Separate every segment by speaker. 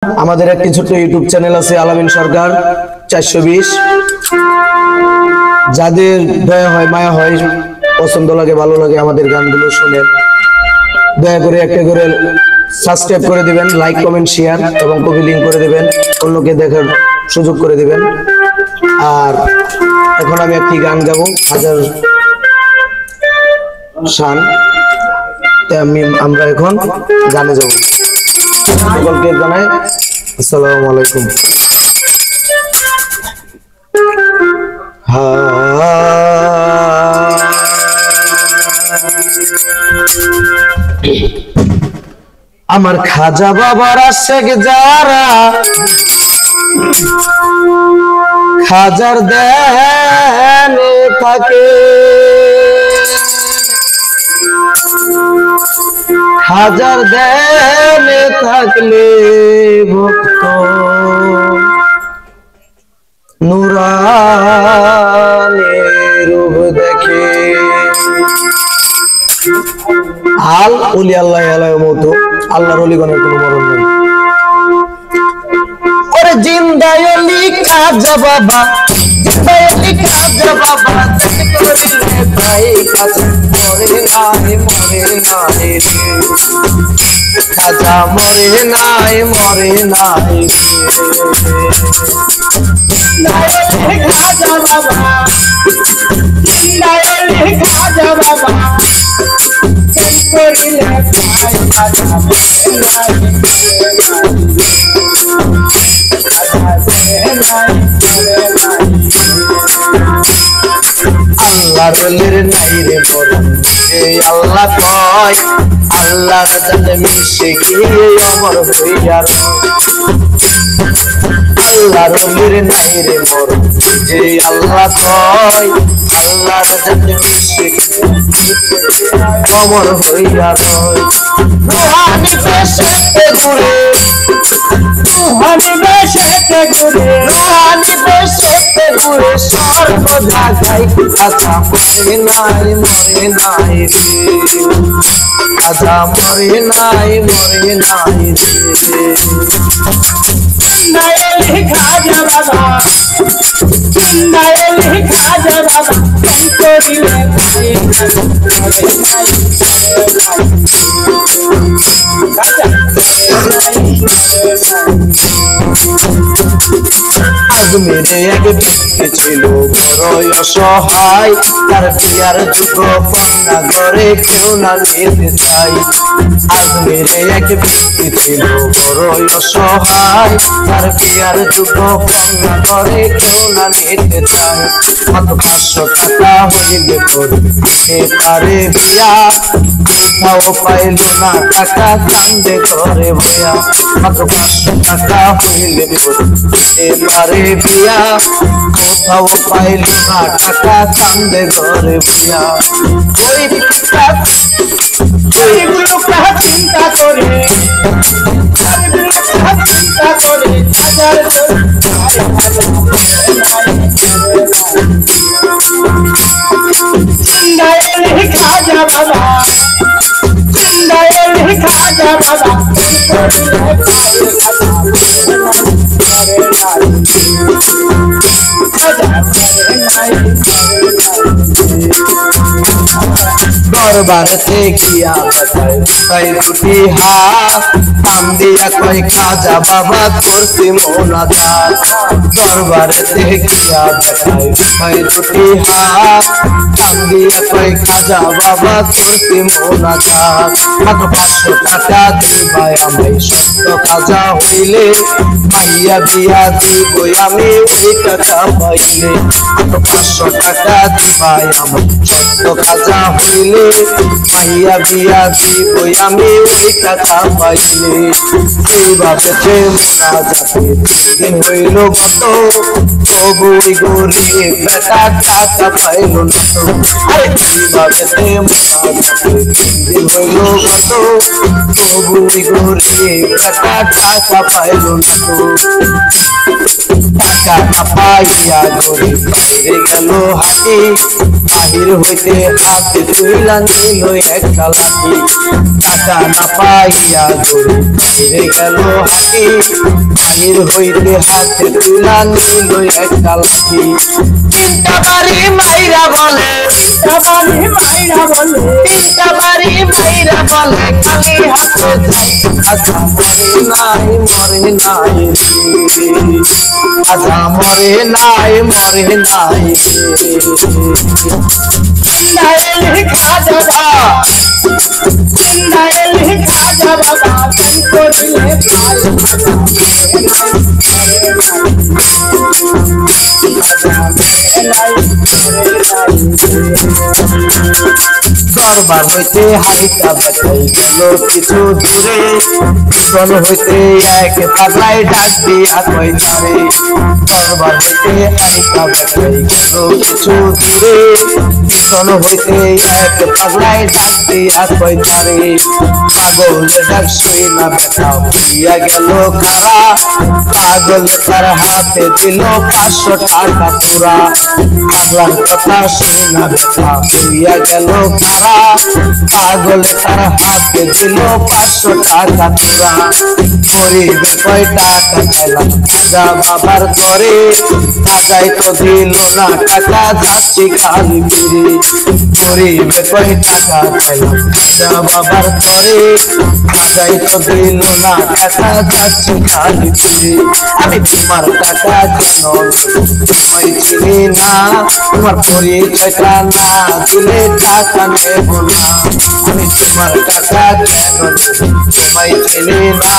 Speaker 1: আমাদের একটি ছোট্ট ইউটিউব চ্যানেল আছে আলামিন সরকার 420। যাদের দয়া হয় মায়া হয় পছন্দ লাগে ভালো লাগে আমাদের গানগুলো শুনে দয়া করে একটা করে সাবস্ক্রাইব করে দিবেন, লাইক কমেন্ট শেয়ার এবং কপি লিংক করে দিবেন, অন্যকে দেখার সুযোগ করে দিবেন। আর এখন আমি একটি গান গাবো হাজার শান, আমরা এখন গানে যাব। সকলকে জানাই আসসালামু আলাইকুম। আমার খাজা বাবার আশেক যারা খাজার দেনে থাকে, হাজার দেনে থাকলে ভক্ত নুরানে রূপ দেখে। আল ওলি আল্লাহ আল্লাহ মতো আল্লাহর ওলিগণের কোনো মরণ নেই। ওরে জিন্দায় ওলি খাজা বাবা, জিন্দায় ওলি খাজা বাবা, করিলে ভাই খাজা মরে নাই মরে নাই রে, খাজা মরে নাই মরে নাই রে, খাজা বাবা, জিন্দায় ওলি খাজা বাবা, করিলে ভাই খাজা মরে নাই আল্লাহর ওলির নাই রে মরণ, আল্লাহ কয় আল্লাহর জানে মিশে গিয়ে অমর হইয়া রয়। আল্লাহর ওলির নাই রে মরণ, যে আল্লাহ কয় আল্লাহর জানে মিশে অমর হইয়া রয়। রুহানি বেশেতে ঘুরে, রুহানি বেশেতে ঘুরে, রুহানি বেশেতে ঘুরে সর্বদা গাই খাজা মরে নাই মরে নাই রে, খাজা মরে নাই মরে নাই রে। জিন্দায় খাজা বাবা, জিন্দায় খাজা বাবা, করিলে ভাই খাজা মরে নাই আজমিরে এক ব্যক্তি ছিল বড় অসহায়, তার বিয়ার যুগ কন্যা ঘরে কেউ না নিতে চাই। আজমিরে এক ব্যক্তি ছিল বড় অসহায়, তার বিয়ার যুগ কন্যা ঘরে কেউ না নিতে চায়। মাত্র 500 টাকা হইলে করবে তারে বিয়া, কোথাও পাইল না টাকা কান্দে ঘরে ভয়া। মাত্র 500 টাকা হইলে এবারে বিয়া, কোথাও পাইল না টাকা কান্দে ঘরে ভয়া। গরিব লোকটা চিন্তা করে, চিন্তা করে জিন্দায় খাজা বাবা, জিন্দায় খাজা বাবা, দরবারেতে গিয়া তাই দুটি হাত নাম দিয়া কয় খাজা বাবা করছি মোনাজাত। দরবারেতে গিয়া তাই দুটি হাত নাম দিয়া কয় খাজা বাবা করছি মোনাজাত। মাত্র 500 টাকা দিবাই আমি সত্য খাজা হইলে, মাইয়া বিয়া দিবই আমি ওই টাকা পাইলে। মাত্র 500 টাকা দিবাই আমি সত্য খাজা হইলে, মাইয়া বিয়া দিবই আমি ওই টাকা পাইলে। এইভাবে যে মোনাজাতে 3 দিন হইল গত, তবুই গরিব বেটা টাকা পাইল না তো। আরে এইভাবে যে মোনাজাতে 3 দিন হইল গত, তবুই গরিব বেটা টাকা পাইল না তো। টাকা না পাইয়া গরিব বাইরে গেল হাঁটি বাহির হইতে হাতে তুইলা নিল একটা লাঠি টাকা না পাইয়া গরিব বাইরে গেল হাঁটি বাহির হইতে হাতে তুইলা নিল একটা লাঠি তিনটা বাড়ি মাইরা বলে তিনটা বাড়ি মাইরা বলে খালি হাতে যাই আচ্ছা মরে নাই আচ্ছা মরে নাই দরবার হইতে হাইটা বেটাই গেল কিছু দূরে পিছন হইতে এক পাগলাই ডাক দিয়া কই তারে দরবার হইতে হাইটা বেটাই গেল কিছু দূরে পিছন হইতে এক পাগলাই ডাক দিয়া কই তারে পাগলের ডাক শুই না বেটা হইয়া গেল খারা পাগল তার হাতে দিল 500 টাকা পুরা পাগলার কথা শুই না বেটা হইয়া গেল খারা পাগল তার হাতে দিল 500 টাকা পুরা গরিবের কয় টাকা চাইলাম খাজা বাবার করে খাজাই তো দিল না টাকা যাচ্ছি খালি ফিরে গরিবের কয় টাকা চাইলাম খাজা বাবার করে খাজাই তো দিল না টাকা যাচ্ছি খালি ফিরে আমি তোমার টাকা কেন তোমায় চিনি না তোমার পরিচয়টা না দিলে টাকা নেব না আমি তোমার টাকা কেন তোমায় চিনি না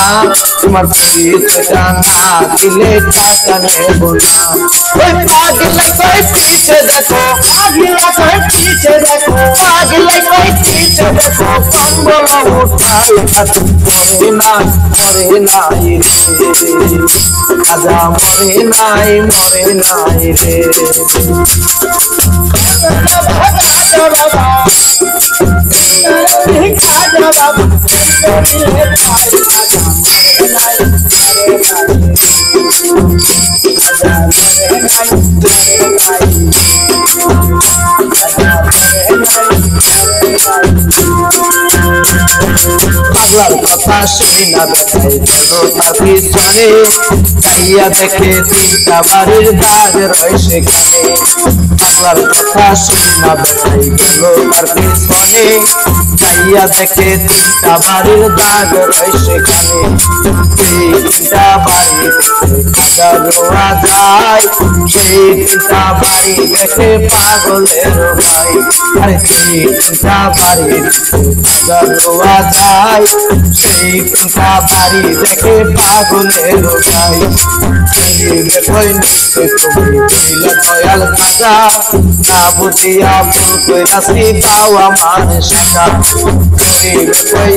Speaker 1: তোমার পরিচয়টা না দিলে টাকা নেব না ওই পাগলা কই পিছে দেখো পাগলা কই পিছে দেখো কম্বল উঠাই হাত মরে নাই রে খাজা মরে নাই রে পাগলার কথা শুনি না বেটাই গেল তার পিছনে যাইয়া দেখে তিনটা বাড়ির দাগ রয় সেখানে পাগলার কথা শুনি না বেটাই গেল তার পিছনে যাইয়া দেখে তিনটা বাড়ির দাগ রয় সেখানে তিনটা বাড়ি খাজা রোয়া যায় সেই তিনটা বাড়ি দেখে পাগলের ভাই আরে তিনটা বাড়ি খাজা রোয়া যায় সেই তিনটা বাড়ি দেখে পাগলের ভাই কই নিশ্চয় তুমি কইলা দয়াল খাজা না বুঝিয়া ভুল কইরাছি দাও আমার সাজা কই নিশ্চয়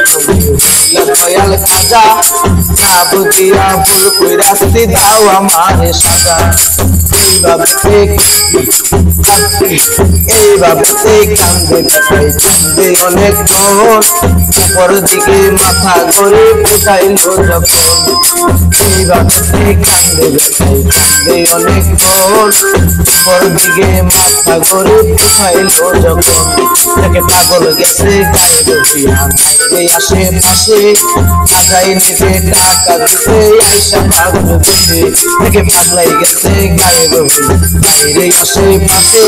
Speaker 1: তুমি কইলা দয়াল খাজা না বুঝিয়া ভুল কইরাছি দাও আমার সাজা এইভাবে কান্দে বেটাই কান্দে অনেকক্ষণ উপর দিকে মাথা করে ফুটাইল যখন এইভাবে কান্দে বেটাই কান্দে অনেকক্ষণ উপর দিকে মাথা করে ফুটাইল যখন তাকে পাগল গেছে গায়ে রহিয়া বাইরে আশেপাশে খাজাই নিতে টাকা দিতে আইসা পাগল গেছে তাকে পাগলাই গেছে গায়ে রহিয়া বাইরে আশেপাশে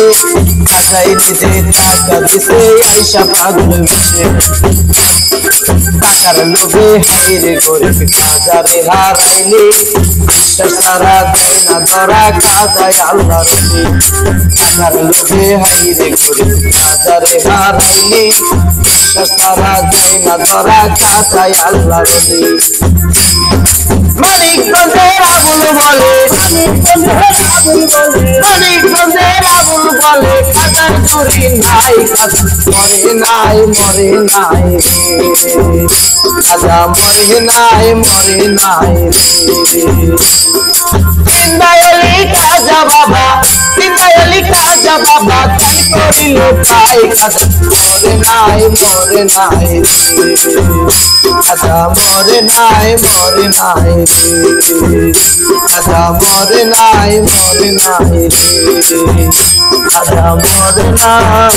Speaker 1: খাজাই নিতে টাকা দিতে আইসা পাগল গেছে টাকার লোভে হাইরে গরিব খাজারে হারাইলে বিশ্বাস তারা দেয় না ধরা খাজায় আল্লাহ রবি টাকার লোভে হাইরে গরিব খাজারে হারাইলে বিশ্বাস তারা দেয় না ধরা খাজায় আল্লাহ রবি মানিকগঞ্জের আবুল বলে মানিকগঞ্জের আবুল বলে খাজার বাহাদুরি নাই মরে নাই রাজা মরে নাই তিনদায়লি খাজা বাবা তাই করিল তাই খাজা মরে নাই খাজা মরে নাই খাজা মরে নাই খাজা মরে নাই